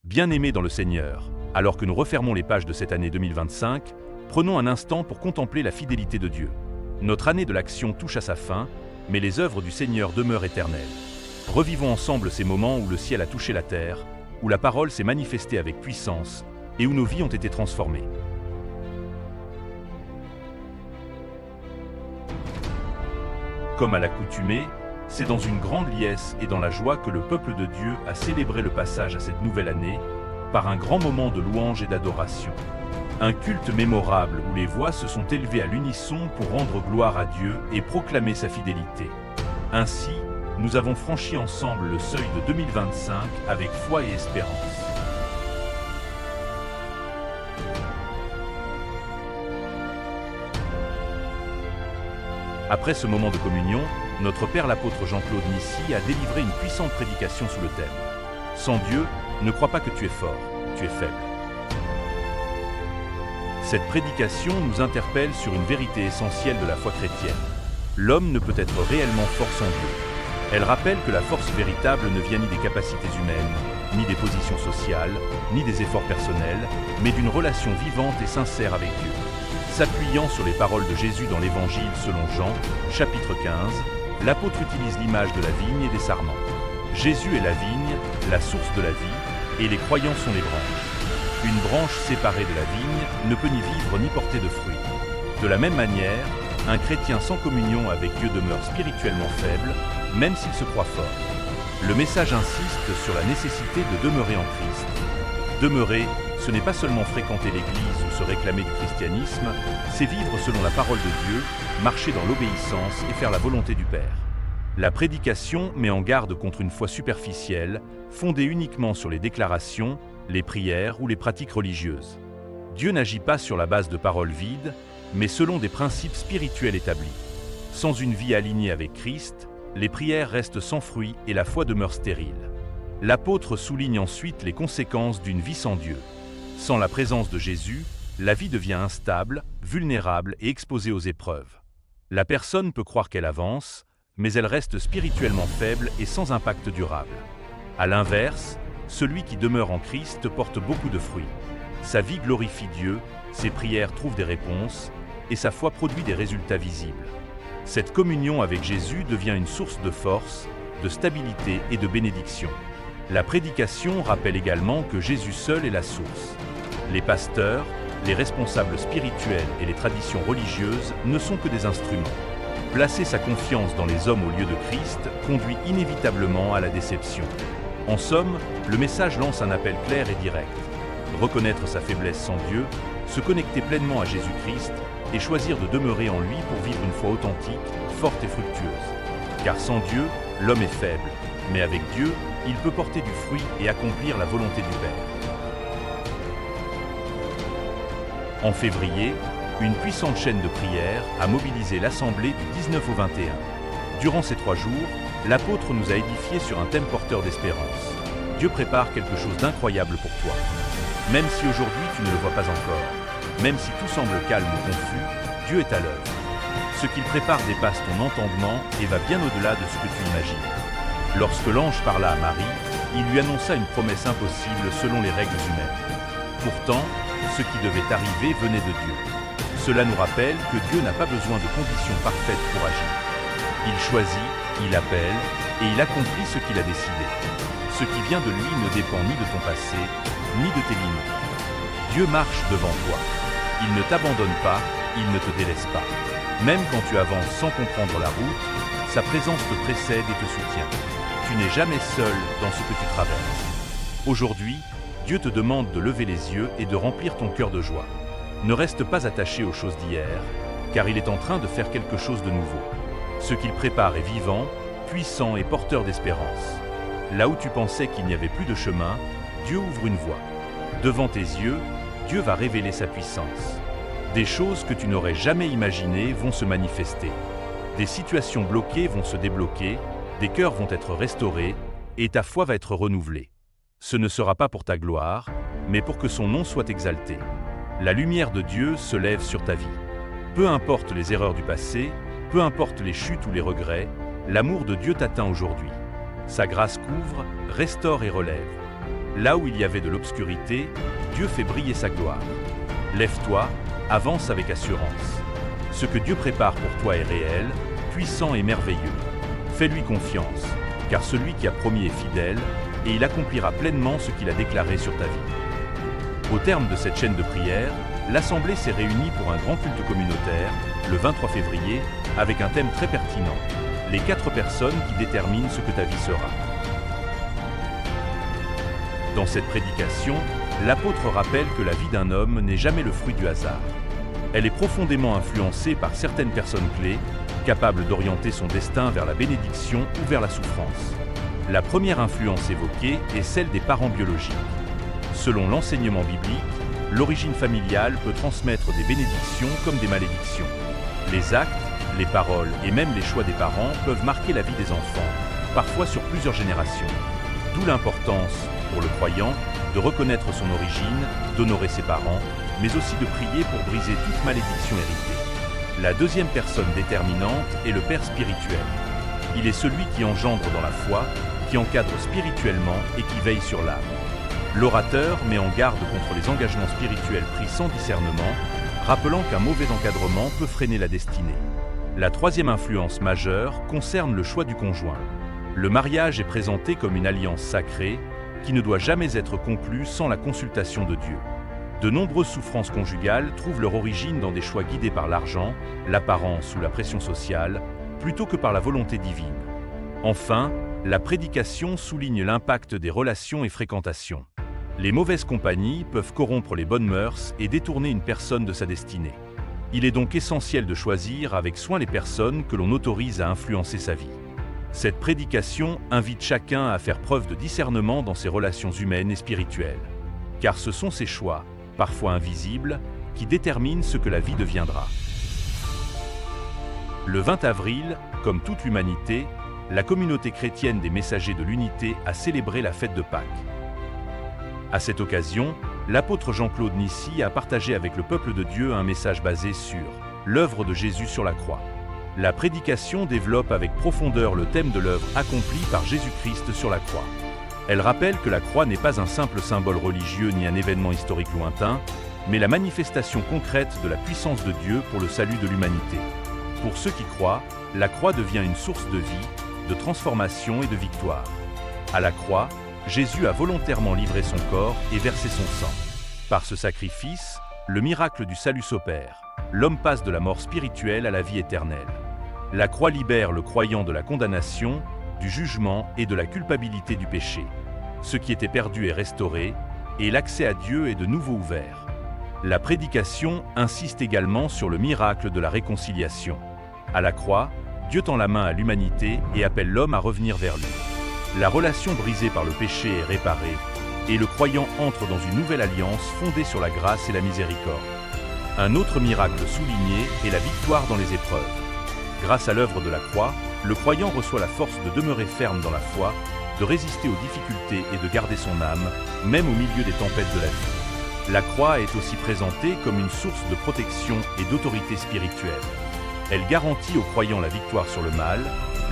Bien-aimés dans le Seigneur, alors que nous refermons les pages de cette année 2025, prenons un instant pour contempler la fidélité de Dieu. Notre année de l'action touche à sa fin, mais les œuvres du Seigneur demeurent éternelles. Revivons ensemble ces moments où le ciel a touché la terre, où la parole s'est manifestée avec puissance et où nos vies ont été transformées. Comme à l'accoutumée, c'est dans une grande liesse et dans la joie que le peuple de Dieu a célébré le passage à cette nouvelle année, par un grand moment de louange et d'adoration. Un culte mémorable où les voix se sont élevées à l'unisson pour rendre gloire à Dieu et proclamer sa fidélité. Ainsi, nous avons franchi ensemble le seuil de 2025 avec foi et espérance. Après ce moment de communion, notre Père l'apôtre Jean-Claude Missy a délivré une puissante prédication sous le thème « Sans Dieu, ne crois pas que tu es fort, tu es faible ». Cette prédication nous interpelle sur une vérité essentielle de la foi chrétienne. L'homme ne peut être réellement fort sans Dieu. Elle rappelle que la force véritable ne vient ni des capacités humaines, ni des positions sociales, ni des efforts personnels, mais d'une relation vivante et sincère avec Dieu. S'appuyant sur les paroles de Jésus dans l'Évangile selon Jean, chapitre 15, l'apôtre utilise l'image de la vigne et des sarments. Jésus est la vigne, la source de la vie, et les croyants sont les branches. Une branche séparée de la vigne ne peut ni vivre ni porter de fruits. De la même manière, un chrétien sans communion avec Dieu demeure spirituellement faible, même s'il se croit fort. Le message insiste sur la nécessité de demeurer en Christ. Demeurer, ce n'est pas seulement fréquenter l'Église ou se réclamer du christianisme, c'est vivre selon la parole de Dieu, marcher dans l'obéissance et faire la volonté du Père. La prédication met en garde contre une foi superficielle, fondée uniquement sur les déclarations, les prières ou les pratiques religieuses. Dieu n'agit pas sur la base de paroles vides, mais selon des principes spirituels établis. Sans une vie alignée avec Christ, les prières restent sans fruit et la foi demeure stérile. L'apôtre souligne ensuite les conséquences d'une vie sans Dieu. Sans la présence de Jésus, la vie devient instable, vulnérable et exposée aux épreuves. La personne peut croire qu'elle avance, mais elle reste spirituellement faible et sans impact durable. À l'inverse, celui qui demeure en Christ porte beaucoup de fruits. Sa vie glorifie Dieu, ses prières trouvent des réponses, et sa foi produit des résultats visibles. Cette communion avec Jésus devient une source de force, de stabilité et de bénédiction. La prédication rappelle également que Jésus seul est la source. Les pasteurs, les responsables spirituels et les traditions religieuses ne sont que des instruments. Placer sa confiance dans les hommes au lieu de Christ conduit inévitablement à la déception. En somme, le message lance un appel clair et direct. Reconnaître sa faiblesse sans Dieu, se connecter pleinement à Jésus-Christ et choisir de demeurer en lui pour vivre une foi authentique, forte et fructueuse. Car sans Dieu, l'homme est faible, mais avec Dieu, il peut porter du fruit et accomplir la volonté du Père. En février, une puissante chaîne de prières a mobilisé l'Assemblée du 19 au 21. Durant ces 3 jours, l'apôtre nous a édifiés sur un thème porteur d'espérance. Dieu prépare quelque chose d'incroyable pour toi. Même si aujourd'hui tu ne le vois pas encore, même si tout semble calme ou confus, Dieu est à l'œuvre. Ce qu'il prépare dépasse ton entendement et va bien au-delà de ce que tu imagines. Lorsque l'ange parla à Marie, il lui annonça une promesse impossible selon les règles humaines. Pourtant, ce qui devait arriver venait de Dieu. Cela nous rappelle que Dieu n'a pas besoin de conditions parfaites pour agir. Il choisit, il appelle et il accomplit ce qu'il a décidé. Ce qui vient de lui ne dépend ni de ton passé, ni de tes limites. Dieu marche devant toi. Il ne t'abandonne pas, il ne te délaisse pas. Même quand tu avances sans comprendre la route, sa présence te précède et te soutient. Tu n'es jamais seul dans ce que tu traverses. Aujourd'hui, Dieu te demande de lever les yeux et de remplir ton cœur de joie. Ne reste pas attaché aux choses d'hier, car il est en train de faire quelque chose de nouveau. Ce qu'il prépare est vivant, puissant et porteur d'espérance. Là où tu pensais qu'il n'y avait plus de chemin, Dieu ouvre une voie. Devant tes yeux, Dieu va révéler sa puissance. Des choses que tu n'aurais jamais imaginées vont se manifester. Des situations bloquées vont se débloquer, des cœurs vont être restaurés et ta foi va être renouvelée. Ce ne sera pas pour ta gloire, mais pour que son nom soit exalté. La lumière de Dieu se lève sur ta vie. Peu importe les erreurs du passé, peu importe les chutes ou les regrets, l'amour de Dieu t'atteint aujourd'hui. Sa grâce couvre, restaure et relève. Là où il y avait de l'obscurité, Dieu fait briller sa gloire. Lève-toi, avance avec assurance. Ce que Dieu prépare pour toi est réel, puissant et merveilleux. Fais-lui confiance, car celui qui a promis est fidèle, et il accomplira pleinement ce qu'il a déclaré sur ta vie. Au terme de cette chaîne de prière, l'Assemblée s'est réunie pour un grand culte communautaire, le 23 février, avec un thème très pertinent, les 4 personnes qui déterminent ce que ta vie sera. Dans cette prédication, l'apôtre rappelle que la vie d'un homme n'est jamais le fruit du hasard. Elle est profondément influencée par certaines personnes clés, capables d'orienter son destin vers la bénédiction ou vers la souffrance. La première influence évoquée est celle des parents biologiques. Selon l'enseignement biblique, l'origine familiale peut transmettre des bénédictions comme des malédictions. Les actes, les paroles et même les choix des parents peuvent marquer la vie des enfants, parfois sur plusieurs générations. D'où l'importance, pour le croyant, de reconnaître son origine, d'honorer ses parents, mais aussi de prier pour briser toute malédiction héritée. La deuxième personne déterminante est le Père spirituel. Il est celui qui engendre dans la foi, qui encadre spirituellement et qui veille sur l'âme. L'orateur met en garde contre les engagements spirituels pris sans discernement, rappelant qu'un mauvais encadrement peut freiner la destinée. La troisième influence majeure concerne le choix du conjoint. Le mariage est présenté comme une alliance sacrée qui ne doit jamais être conclue sans la consultation de Dieu. De nombreuses souffrances conjugales trouvent leur origine dans des choix guidés par l'argent, l'apparence ou la pression sociale, plutôt que par la volonté divine. Enfin, la prédication souligne l'impact des relations et fréquentations. Les mauvaises compagnies peuvent corrompre les bonnes mœurs et détourner une personne de sa destinée. Il est donc essentiel de choisir avec soin les personnes que l'on autorise à influencer sa vie. Cette prédication invite chacun à faire preuve de discernement dans ses relations humaines et spirituelles. Car ce sont ces choix, parfois invisibles, qui déterminent ce que la vie deviendra. Le 20 avril, comme toute l'humanité, la communauté chrétienne des messagers de l'unité a célébré la fête de Pâques. À cette occasion, l'apôtre Jean-Claude Nissi a partagé avec le peuple de Dieu un message basé sur l'œuvre de Jésus sur la croix. La prédication développe avec profondeur le thème de l'œuvre accomplie par Jésus-Christ sur la croix. Elle rappelle que la croix n'est pas un simple symbole religieux ni un événement historique lointain, mais la manifestation concrète de la puissance de Dieu pour le salut de l'humanité. Pour ceux qui croient, la croix devient une source de vie, de transformation et de victoire. À la croix, Jésus a volontairement livré son corps et versé son sang. Par ce sacrifice, le miracle du salut s'opère. L'homme passe de la mort spirituelle à la vie éternelle. La croix libère le croyant de la condamnation, du jugement et de la culpabilité du péché. Ce qui était perdu est restauré, et l'accès à Dieu est de nouveau ouvert. La prédication insiste également sur le miracle de la réconciliation. À la croix, Dieu tend la main à l'humanité et appelle l'homme à revenir vers lui. La relation brisée par le péché est réparée, et le croyant entre dans une nouvelle alliance fondée sur la grâce et la miséricorde. Un autre miracle souligné est la victoire dans les épreuves. Grâce à l'œuvre de la croix, le croyant reçoit la force de demeurer ferme dans la foi, de résister aux difficultés et de garder son âme, même au milieu des tempêtes de la vie. La croix est aussi présentée comme une source de protection et d'autorité spirituelle. Elle garantit aux croyants la victoire sur le mal,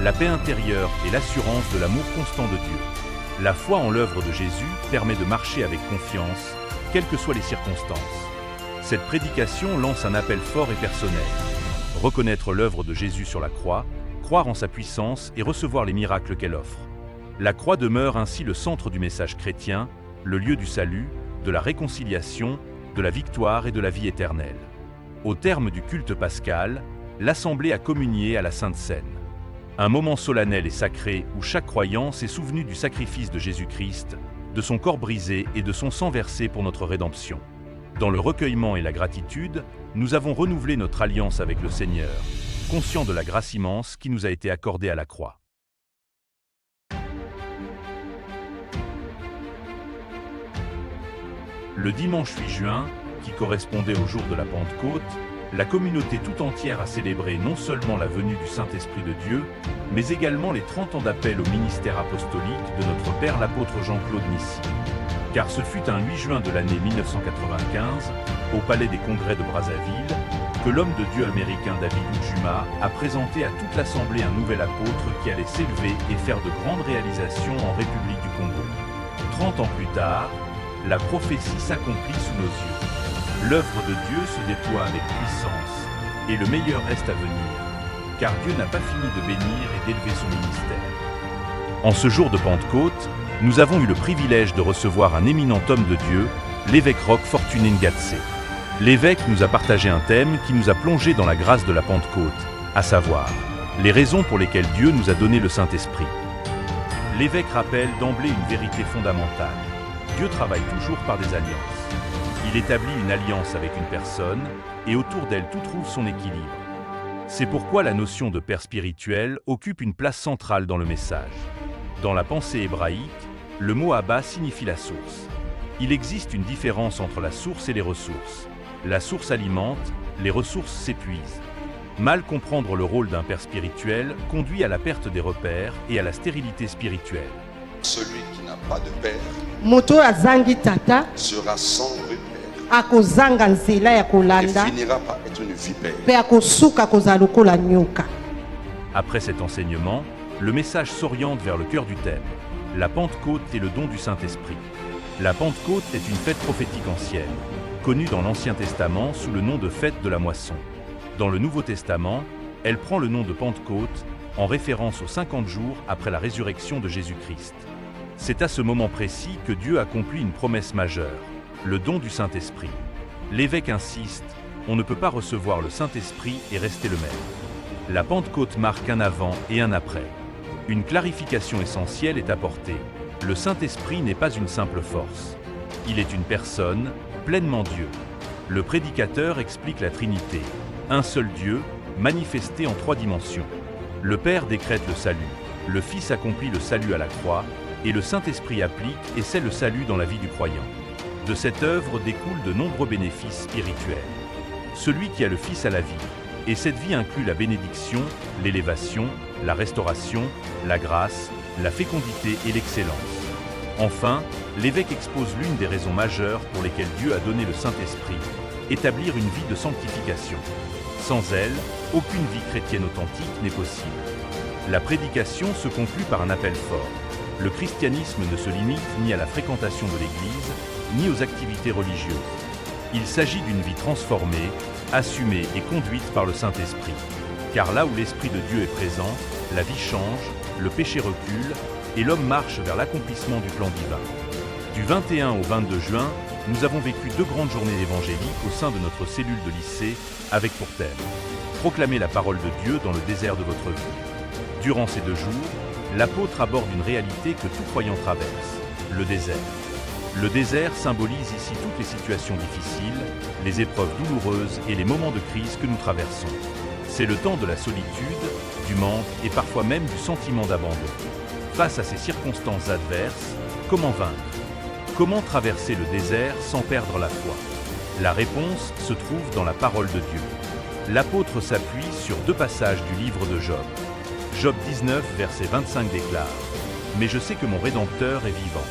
la paix intérieure et l'assurance de l'amour constant de Dieu. La foi en l'œuvre de Jésus permet de marcher avec confiance, quelles que soient les circonstances. Cette prédication lance un appel fort et personnel. Reconnaître l'œuvre de Jésus sur la croix, croire en sa puissance et recevoir les miracles qu'elle offre. La croix demeure ainsi le centre du message chrétien, le lieu du salut, de la réconciliation, de la victoire et de la vie éternelle. Au terme du culte pascal, l'Assemblée a communié à la Sainte Seine. Un moment solennel et sacré où chaque croyant s'est souvenu du sacrifice de Jésus-Christ, de son corps brisé et de son sang versé pour notre rédemption. Dans le recueillement et la gratitude, nous avons renouvelé notre alliance avec le Seigneur, conscients de la grâce immense qui nous a été accordée à la croix. Le dimanche 8 juin, qui correspondait au jour de la Pentecôte, la communauté tout entière a célébré non seulement la venue du Saint-Esprit de Dieu, mais également les 30 ans d'appel au ministère apostolique de notre Père l'apôtre Jean-Claude Nissi. Car ce fut un 8 juin de l'année 1995, au Palais des Congrès de Brazzaville, que l'homme de Dieu américain David Udjuma a présenté à toute l'Assemblée un nouvel apôtre qui allait s'élever et faire de grandes réalisations en République du Congo. 30 ans plus tard, la prophétie s'accomplit sous nos yeux. L'œuvre de Dieu se déploie avec puissance, et le meilleur reste à venir, car Dieu n'a pas fini de bénir et d'élever son ministère. En ce jour de Pentecôte, nous avons eu le privilège de recevoir un éminent homme de Dieu, l'évêque Roch Fortuné Ngatsé. L'évêque nous a partagé un thème qui nous a plongé dans la grâce de la Pentecôte, à savoir les raisons pour lesquelles Dieu nous a donné le Saint-Esprit. L'évêque rappelle d'emblée une vérité fondamentale. Dieu travaille toujours par des alliances. Il établit une alliance avec une personne et autour d'elle tout trouve son équilibre. C'est pourquoi la notion de père spirituel occupe une place centrale dans le message. Dans la pensée hébraïque, le mot Abba signifie la source. Il existe une différence entre la source et les ressources. La source alimente, les ressources s'épuisent. Mal comprendre le rôle d'un père spirituel conduit à la perte des repères et à la stérilité spirituelle. Celui qui n'a pas de père moto azangi tata sera sans repère akozanga nzela ya et kolanda finira par être une vipère. pe akosuka kozala lokola nyoka. Après cet enseignement, le message s'oriente vers le cœur du thème. La Pentecôte est le don du Saint-Esprit. La Pentecôte est une fête prophétique ancienne, connue dans l'Ancien Testament sous le nom de fête de la moisson. Dans le Nouveau Testament, elle prend le nom de Pentecôte en référence aux 50 jours après la résurrection de Jésus-Christ. C'est à ce moment précis que Dieu accomplit une promesse majeure, le don du Saint-Esprit. L'évêque insiste, on ne peut pas recevoir le Saint-Esprit et rester le même. La Pentecôte marque un avant et un après. Une clarification essentielle est apportée. Le Saint-Esprit n'est pas une simple force. Il est une personne, pleinement Dieu. Le prédicateur explique la Trinité, un seul Dieu, manifesté en 3 dimensions. Le Père décrète le salut, le Fils accomplit le salut à la croix, et le Saint-Esprit applique et c'est le salut dans la vie du croyant. De cette œuvre découlent de nombreux bénéfices spirituels. Celui qui a le Fils a la vie, et cette vie inclut la bénédiction, l'élévation, la restauration, la grâce, la fécondité et l'excellence. Enfin, l'évêque expose l'une des raisons majeures pour lesquelles Dieu a donné le Saint-Esprit, établir une vie de sanctification. Sans elle, aucune vie chrétienne authentique n'est possible. La prédication se conclut par un appel fort. Le christianisme ne se limite ni à la fréquentation de l'Église, ni aux activités religieuses. Il s'agit d'une vie transformée, assumée et conduite par le Saint-Esprit. Car là où l'Esprit de Dieu est présent, la vie change, le péché recule, et l'homme marche vers l'accomplissement du plan divin. Du 21 au 22 juin, nous avons vécu 2 grandes journées évangéliques au sein de notre cellule de lycée, avec pour thème « Proclamer la parole de Dieu dans le désert de votre vie ». Durant ces 2 jours, l'apôtre aborde une réalité que tout croyant traverse, le désert. Le désert symbolise ici toutes les situations difficiles, les épreuves douloureuses et les moments de crise que nous traversons. C'est le temps de la solitude, du manque et parfois même du sentiment d'abandon. Face à ces circonstances adverses, comment vaincre ? Comment traverser le désert sans perdre la foi ? La réponse se trouve dans la parole de Dieu. L'apôtre s'appuie sur 2 passages du livre de Job. Job 19, verset 25 déclare « Mais je sais que mon Rédempteur est vivant ».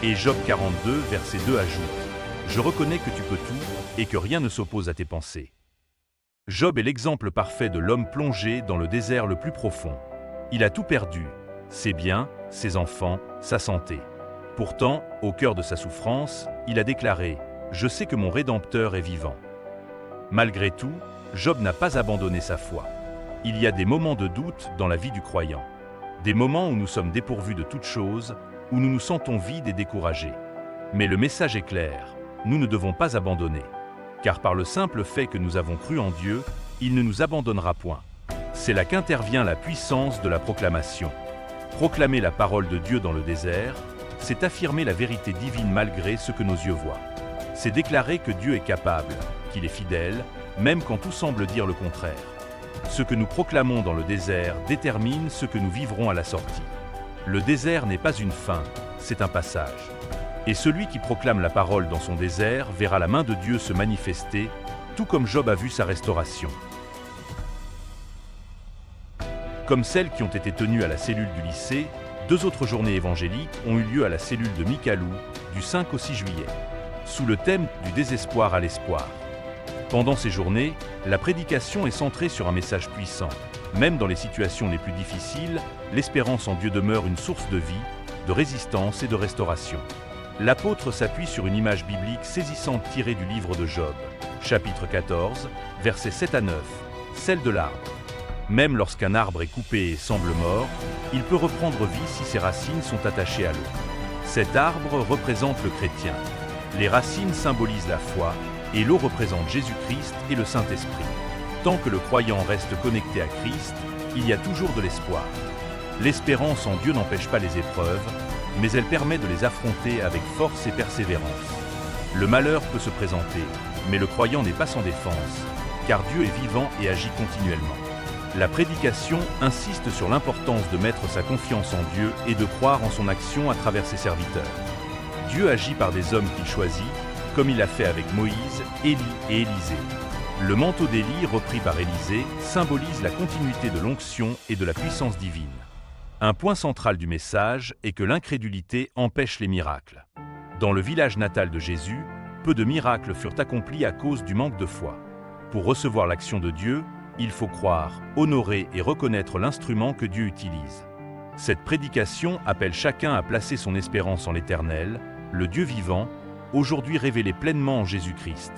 Et Job 42, verset 2 ajoute « Je reconnais que tu peux tout et que rien ne s'oppose à tes pensées ». Job est l'exemple parfait de l'homme plongé dans le désert le plus profond. Il a tout perdu, ses biens, ses enfants, sa santé. Pourtant, au cœur de sa souffrance, il a déclaré « Je sais que mon Rédempteur est vivant ». Malgré tout, Job n'a pas abandonné sa foi. Il y a des moments de doute dans la vie du croyant. Des moments où nous sommes dépourvus de toute chose, où nous nous sentons vides et découragés. Mais le message est clair, nous ne devons pas abandonner. Car par le simple fait que nous avons cru en Dieu, il ne nous abandonnera point. C'est là qu'intervient la puissance de la proclamation. Proclamer la parole de Dieu dans le désert, c'est affirmer la vérité divine malgré ce que nos yeux voient. C'est déclarer que Dieu est capable, qu'il est fidèle, même quand tout semble dire le contraire. Ce que nous proclamons dans le désert détermine ce que nous vivrons à la sortie. Le désert n'est pas une fin, c'est un passage. Et celui qui proclame la parole dans son désert verra la main de Dieu se manifester, tout comme Job a vu sa restauration. Comme celles qui ont été tenues à la cellule du lycée, 2 autres journées évangéliques ont eu lieu à la cellule de Mikalou, du 5 au 6 juillet, sous le thème du désespoir à l'espoir. Pendant ces journées, la prédication est centrée sur un message puissant. Même dans les situations les plus difficiles, l'espérance en Dieu demeure une source de vie, de résistance et de restauration. L'apôtre s'appuie sur une image biblique saisissante tirée du livre de Job, chapitre 14, versets 7 à 9, celle de l'arbre. Même lorsqu'un arbre est coupé et semble mort, il peut reprendre vie si ses racines sont attachées à l'eau. Cet arbre représente le chrétien. Les racines symbolisent la foi et l'eau représente Jésus-Christ et le Saint-Esprit. Tant que le croyant reste connecté à Christ, il y a toujours de l'espoir. L'espérance en Dieu n'empêche pas les épreuves, mais elle permet de les affronter avec force et persévérance. Le malheur peut se présenter, mais le croyant n'est pas sans défense, car Dieu est vivant et agit continuellement. La prédication insiste sur l'importance de mettre sa confiance en Dieu et de croire en son action à travers ses serviteurs. Dieu agit par des hommes qu'il choisit, comme il l'a fait avec Moïse, Élie et Élisée. Le manteau d'Élie, repris par Élisée, symbolise la continuité de l'onction et de la puissance divine. Un point central du message est que l'incrédulité empêche les miracles. Dans le village natal de Jésus, peu de miracles furent accomplis à cause du manque de foi. Pour recevoir l'action de Dieu, il faut croire, honorer et reconnaître l'instrument que Dieu utilise. Cette prédication appelle chacun à placer son espérance en l'Éternel, le Dieu vivant, aujourd'hui révélé pleinement en Jésus-Christ.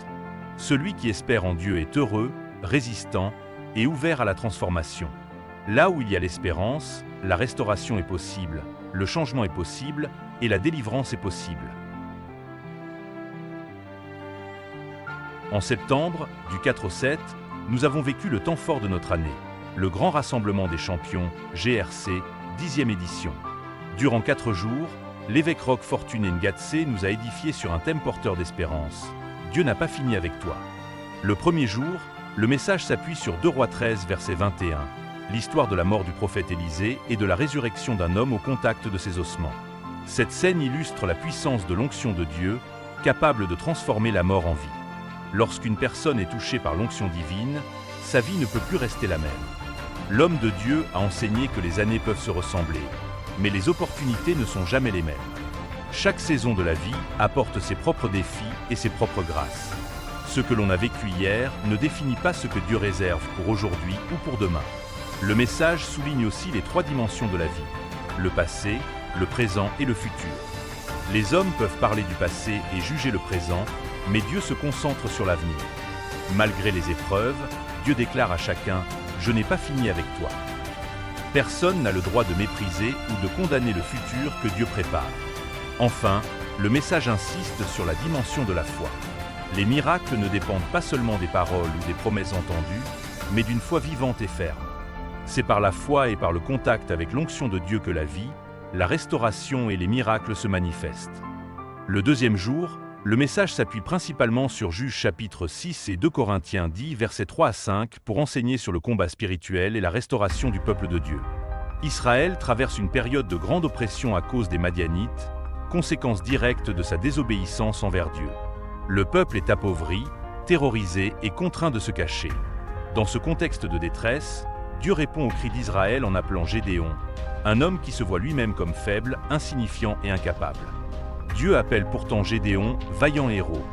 Celui qui espère en Dieu est heureux, résistant et ouvert à la transformation. Là où il y a l'espérance, la restauration est possible, le changement est possible et la délivrance est possible. En septembre, du 4 au 7, nous avons vécu le temps fort de notre année, le grand rassemblement des champions, GRC, 10e édition. Durant 4 jours, l'évêque Roch Fortuné Ngatse nous a édifiés sur un thème porteur d'espérance. Dieu n'a pas fini avec toi. Le premier jour, le message s'appuie sur 2 Rois 13, verset 21, l'histoire de la mort du prophète Élisée et de la résurrection d'un homme au contact de ses ossements. Cette scène illustre la puissance de l'onction de Dieu, capable de transformer la mort en vie. Lorsqu'une personne est touchée par l'onction divine, sa vie ne peut plus rester la même. L'homme de Dieu a enseigné que les années peuvent se ressembler, mais les opportunités ne sont jamais les mêmes. Chaque saison de la vie apporte ses propres défis et ses propres grâces. Ce que l'on a vécu hier ne définit pas ce que Dieu réserve pour aujourd'hui ou pour demain. Le message souligne aussi les 3 dimensions de la vie, le passé, le présent et le futur. Les hommes peuvent parler du passé et juger le présent, mais Dieu se concentre sur l'avenir. Malgré les épreuves, Dieu déclare à chacun « Je n'ai pas fini avec toi ». Personne n'a le droit de mépriser ou de condamner le futur que Dieu prépare. Enfin, le message insiste sur la dimension de la foi. Les miracles ne dépendent pas seulement des paroles ou des promesses entendues, mais d'une foi vivante et ferme. C'est par la foi et par le contact avec l'onction de Dieu que la vie, la restauration et les miracles se manifestent. Le deuxième jour, le message s'appuie principalement sur Juges chapitre 6 et 2 Corinthiens 10 versets 3 à 5 pour enseigner sur le combat spirituel et la restauration du peuple de Dieu. Israël traverse une période de grande oppression à cause des Madianites, conséquence directe de sa désobéissance envers Dieu. Le peuple est appauvri, terrorisé et contraint de se cacher. Dans ce contexte de détresse, Dieu répond au cri d'Israël en appelant Gédéon, un homme qui se voit lui-même comme faible, insignifiant et incapable. Dieu appelle pourtant Gédéon, vaillant héros,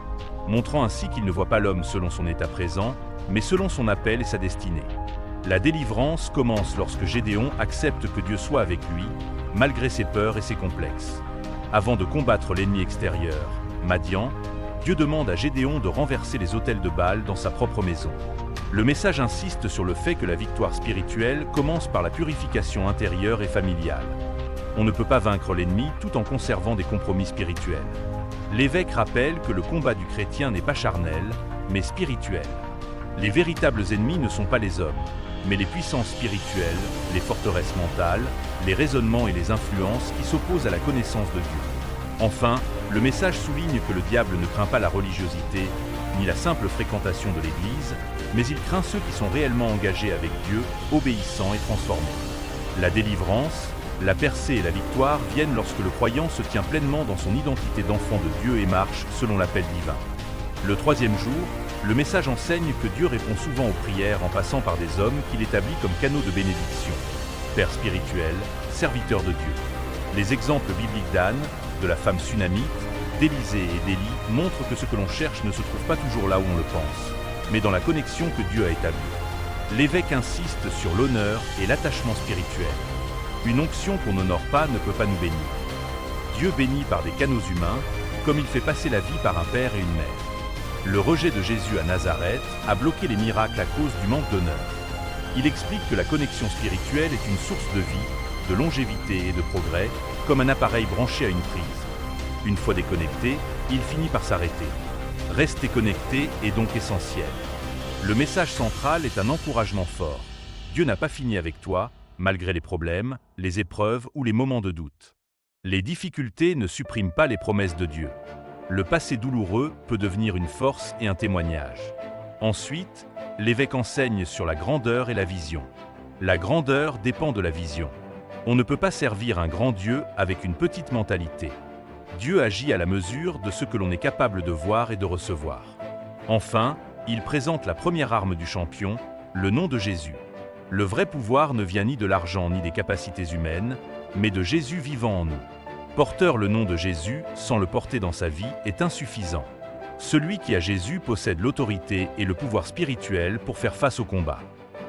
montrant ainsi qu'il ne voit pas l'homme selon son état présent, mais selon son appel et sa destinée. La délivrance commence lorsque Gédéon accepte que Dieu soit avec lui, malgré ses peurs et ses complexes. Avant de combattre l'ennemi extérieur, Madian, Dieu demande à Gédéon de renverser les autels de Baal dans sa propre maison. Le message insiste sur le fait que la victoire spirituelle commence par la purification intérieure et familiale. On ne peut pas vaincre l'ennemi tout en conservant des compromis spirituels. L'évêque rappelle que le combat du chrétien n'est pas charnel, mais spirituel. Les véritables ennemis ne sont pas les hommes, mais les puissances spirituelles, les forteresses mentales, les raisonnements et les influences qui s'opposent à la connaissance de Dieu. Enfin, le message souligne que le diable ne craint pas la religiosité, ni la simple fréquentation de l'Église, mais il craint ceux qui sont réellement engagés avec Dieu, obéissants et transformés. La délivrance, la percée et la victoire viennent lorsque le croyant se tient pleinement dans son identité d'enfant de Dieu et marche selon l'appel divin. Le troisième jour, le message enseigne que Dieu répond souvent aux prières en passant par des hommes qu'il établit comme canaux de bénédiction. Père spirituel, serviteur de Dieu. Les exemples bibliques d'Anne, de la femme sunamite, d'Élisée et d'Élie montrent que ce que l'on cherche ne se trouve pas toujours là où on le pense, mais dans la connexion que Dieu a établie. L'évêque insiste sur l'honneur et l'attachement spirituel. Une onction qu'on n'honore pas ne peut pas nous bénir. Dieu bénit par des canaux humains, comme il fait passer la vie par un père et une mère. Le rejet de Jésus à Nazareth a bloqué les miracles à cause du manque d'honneur. Il explique que la connexion spirituelle est une source de vie, de longévité et de progrès, comme un appareil branché à une prise. Une fois déconnecté, il finit par s'arrêter. Rester connecté est donc essentiel. Le message central est un encouragement fort. Dieu n'a pas fini avec toi, malgré les problèmes, les épreuves ou les moments de doute. Les difficultés ne suppriment pas les promesses de Dieu. Le passé douloureux peut devenir une force et un témoignage. Ensuite, l'évêque enseigne sur la grandeur et la vision. La grandeur dépend de la vision. On ne peut pas servir un grand Dieu avec une petite mentalité. Dieu agit à la mesure de ce que l'on est capable de voir et de recevoir. Enfin, il présente la première arme du champion, le nom de Jésus. Le vrai pouvoir ne vient ni de l'argent ni des capacités humaines, mais de Jésus vivant en nous. Porteur le nom de Jésus, sans le porter dans sa vie, est insuffisant. Celui qui a Jésus possède l'autorité et le pouvoir spirituel pour faire face au combat.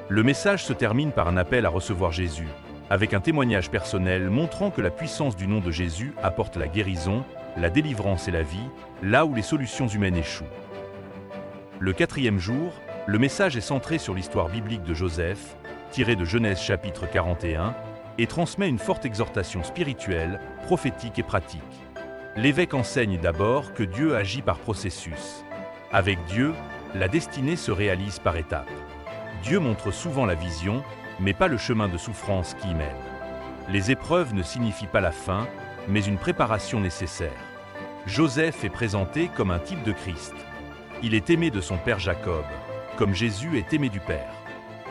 Le message se termine par un appel à recevoir Jésus, avec un témoignage personnel montrant que la puissance du nom de Jésus apporte la guérison, la délivrance et la vie, là où les solutions humaines échouent. Le 4e jour, le message est centré sur l'histoire biblique de Joseph, tirée de Genèse chapitre 41, et transmet une forte exhortation spirituelle, prophétique et pratique. L'évêque enseigne d'abord que Dieu agit par processus. Avec Dieu, la destinée se réalise par étapes. Dieu montre souvent la vision, mais pas le chemin de souffrance qui y mène. Les épreuves ne signifient pas la fin, mais une préparation nécessaire. Joseph est présenté comme un type de Christ. Il est aimé de son père Jacob, comme Jésus est aimé du Père.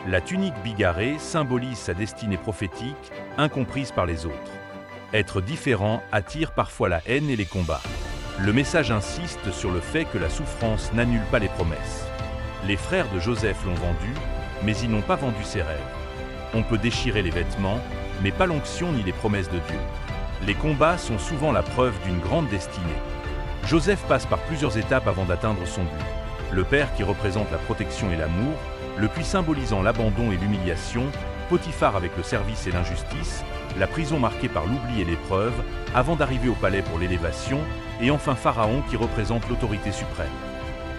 La tunique bigarrée symbolise sa destinée prophétique, incomprise par les autres. Être différent attire parfois la haine et les combats. Le message insiste sur le fait que la souffrance n'annule pas les promesses. Les frères de Joseph l'ont vendu, mais ils n'ont pas vendu ses rêves. On peut déchirer les vêtements, mais pas l'onction ni les promesses de Dieu. Les combats sont souvent la preuve d'une grande destinée. Joseph passe par plusieurs étapes avant d'atteindre son but. Le père qui représente la protection et l'amour, le puits symbolisant l'abandon et l'humiliation, Potiphar avec le service et l'injustice, la prison marquée par l'oubli et l'épreuve, avant d'arriver au palais pour l'élévation, et enfin Pharaon qui représente l'autorité suprême.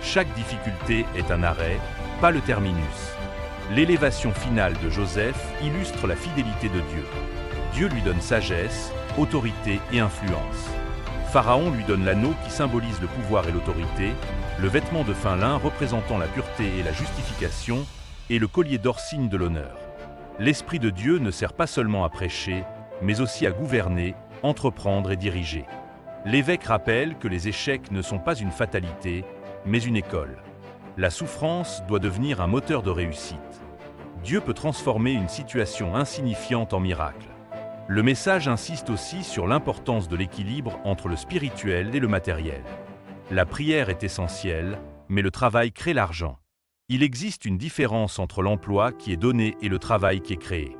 Chaque difficulté est un arrêt, pas le terminus. L'élévation finale de Joseph illustre la fidélité de Dieu. Dieu lui donne sagesse, autorité et influence. Pharaon lui donne l'anneau qui symbolise le pouvoir et l'autorité, le vêtement de fin lin représentant la pureté et la justification, et le collier d'or signe de l'honneur. L'Esprit de Dieu ne sert pas seulement à prêcher, mais aussi à gouverner, entreprendre et diriger. L'évêque rappelle que les échecs ne sont pas une fatalité, mais une école. La souffrance doit devenir un moteur de réussite. Dieu peut transformer une situation insignifiante en miracle. Le message insiste aussi sur l'importance de l'équilibre entre le spirituel et le matériel. La prière est essentielle, mais le travail crée l'argent. Il existe une différence entre l'emploi qui est donné et le travail qui est créé.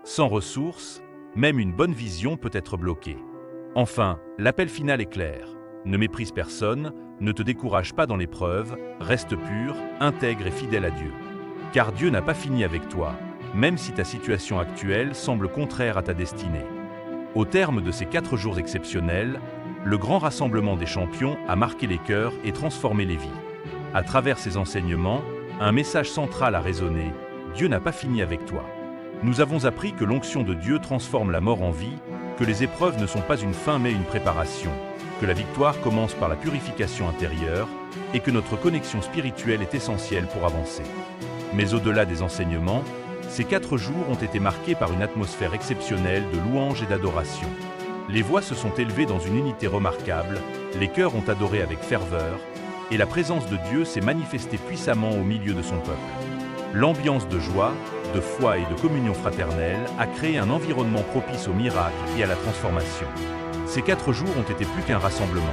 Sans ressources, même une bonne vision peut être bloquée. Enfin, l'appel final est clair. Ne méprise personne, ne te décourage pas dans l'épreuve, reste pur, intègre et fidèle à Dieu. Car Dieu n'a pas fini avec toi, même si ta situation actuelle semble contraire à ta destinée. Au terme de ces 4 jours exceptionnels, le grand rassemblement des champions a marqué les cœurs et transformé les vies. À travers ces enseignements, un message central a résonné, Dieu n'a pas fini avec toi. Nous avons appris que l'onction de Dieu transforme la mort en vie, que les épreuves ne sont pas une fin mais une préparation, que la victoire commence par la purification intérieure et que notre connexion spirituelle est essentielle pour avancer. Mais au-delà des enseignements, ces 4 jours ont été marqués par une atmosphère exceptionnelle de louange et d'adoration. Les voix se sont élevées dans une unité remarquable, les cœurs ont adoré avec ferveur, et la présence de Dieu s'est manifestée puissamment au milieu de son peuple. L'ambiance de joie, de foi et de communion fraternelle a créé un environnement propice au miracle et à la transformation. Ces 4 jours ont été plus qu'un rassemblement.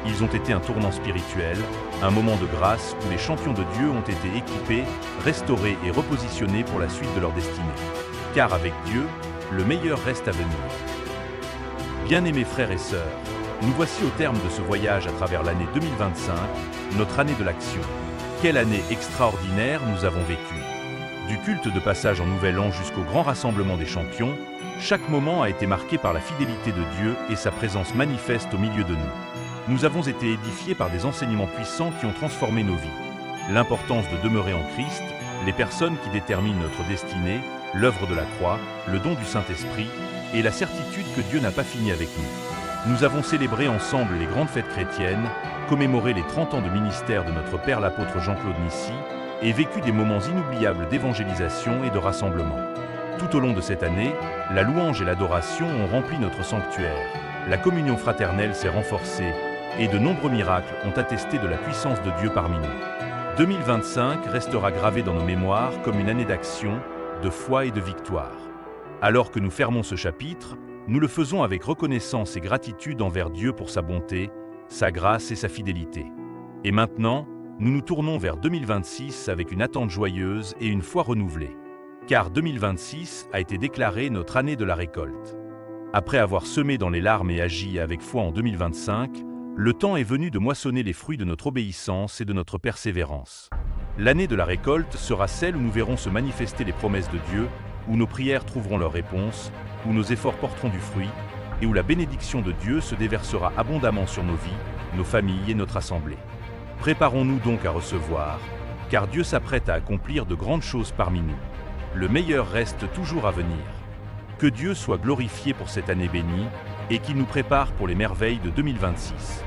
Ils ont été un tournant spirituel, un moment de grâce où les champions de Dieu ont été équipés, restaurés et repositionnés pour la suite de leur destinée. Car avec Dieu, le meilleur reste à venir. Bien-aimés frères et sœurs, nous voici au terme de ce voyage à travers l'année 2025, notre année de l'action. Quelle année extraordinaire nous avons vécue! Du culte de passage en Nouvel An jusqu'au grand rassemblement des champions, chaque moment a été marqué par la fidélité de Dieu et sa présence manifeste au milieu de nous. Nous avons été édifiés par des enseignements puissants qui ont transformé nos vies. L'importance de demeurer en Christ, les personnes qui déterminent notre destinée, l'œuvre de la croix, le don du Saint-Esprit et la certitude que Dieu n'a pas fini avec nous. Nous avons célébré ensemble les grandes fêtes chrétiennes, commémoré les 30 ans de ministère de notre Père l'apôtre Jean-Claude Nissi et vécu des moments inoubliables d'évangélisation et de rassemblement. Tout au long de cette année, la louange et l'adoration ont rempli notre sanctuaire, la communion fraternelle s'est renforcée et de nombreux miracles ont attesté de la puissance de Dieu parmi nous. 2025 restera gravé dans nos mémoires comme une année d'action, de foi et de victoire. Alors que nous fermons ce chapitre, nous le faisons avec reconnaissance et gratitude envers Dieu pour sa bonté, sa grâce et sa fidélité. Et maintenant, nous nous tournons vers 2026 avec une attente joyeuse et une foi renouvelée. Car 2026 a été déclarée notre année de la récolte. Après avoir semé dans les larmes et agi avec foi en 2025, le temps est venu de moissonner les fruits de notre obéissance et de notre persévérance. L'année de la récolte sera celle où nous verrons se manifester les promesses de Dieu, où nos prières trouveront leur réponse, où nos efforts porteront du fruit, et où la bénédiction de Dieu se déversera abondamment sur nos vies, nos familles et notre assemblée. Préparons-nous donc à recevoir, car Dieu s'apprête à accomplir de grandes choses parmi nous. Le meilleur reste toujours à venir. Que Dieu soit glorifié pour cette année bénie, et qu'il nous prépare pour les merveilles de 2026.